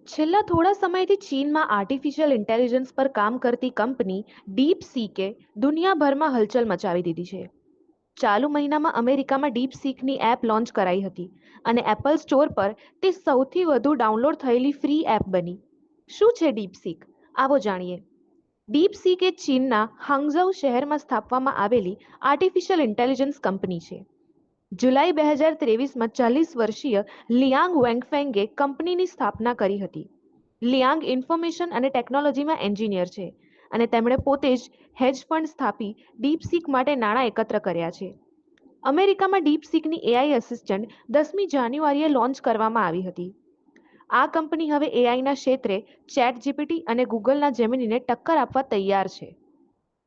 છેલ્લા થોડા સમયથી ચીનમાં આર્ટિફિશિયલ ઇન્ટેલિજન્સ પર કામ કરતી કંપની ડીપસીકે દુનિયાભરમાં હલચલ મચાવી દીધી છે. ચાલુ મહિનામાં અમેરિકામાં ડીપસીકની એપ લોન્ચ કરાઈ હતી અને એપલ સ્ટોર પર તે સૌથી વધુ ડાઉનલોડ થયેલી ફ્રી એપ બની. શું છે ડીપસીક? આવો જાણીએ. ડીપસીક એ ચીનના હાંગઝાઉ શહેરમાં સ્થાપવામાં આવેલી આર્ટિફિશિયલ ઇન્ટેલિજન્સ કંપની છે. જુલાઈ 2023માં 40 વર્ષીય લિયાંગ વેંગફેંગે કંપનીની સ્થાપના કરી હતી. લિયાંગ ઇન્ફોર્મેશન અને ટેકનોલોજીમાં એન્જિનિયર છે અને તેમણે પોતે જ હેજ ફંડ સ્થાપી ડીપસીક માટે નાણાં એકત્ર કર્યા છે. અમેરિકામાં ડીપસીકની એઆઈ અસિસ્ટન્ટ 10મી જાન્યુઆરીએ લોન્ચ કરવામાં આવી હતી. આ કંપની હવે એઆઈના ક્ષેત્રે ચેટ જીપીટી અને ગૂગલના જેમિનીને ટક્કર આપવા તૈયાર છે.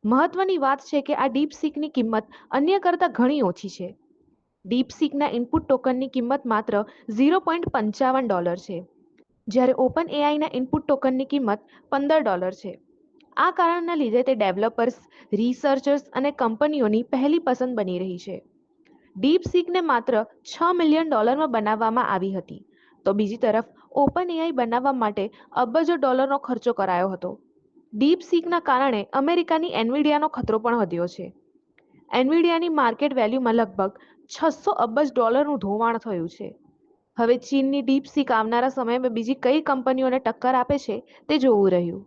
મહત્વની વાત છે કે આ ડીપસીકની કિંમત અન્ય કરતાં ઘણી ઓછી છે. ડીપસીકના ઇનપુટ ટોકનની કિંમત માત્ર $0.55 છે, જ્યારે ઓપન એઆઈના ઇનપુટ ટોકનની કિંમત $15 છે. આ કારણના લીધે તે ડેવલપર્સ, રિસર્ચર્સ અને કંપનીઓની પહેલી પસંદ બની રહી છે. ડીપસીકને માત્ર $6 મિલિયન બનાવવામાં આવી હતી, તો બીજી તરફ ઓપન એઆઈ બનાવવા માટે અબજો ડોલરનો ખર્ચો કરાયો હતો. ડીપસીકના કારણે અમેરિકાની એનવીડિયાનો ખતરો પણ વધ્યો છે. એનવીડિયાની માર્કેટ વેલ્યુમાં લગભગ $600 અબજ ધોવાણ થયું છે. હવે ચીનની ડીપસીક આવનારા સમયમાં બીજી કઈ કંપનીઓને ટક્કર આપે છે તે જોવું રહ્યું.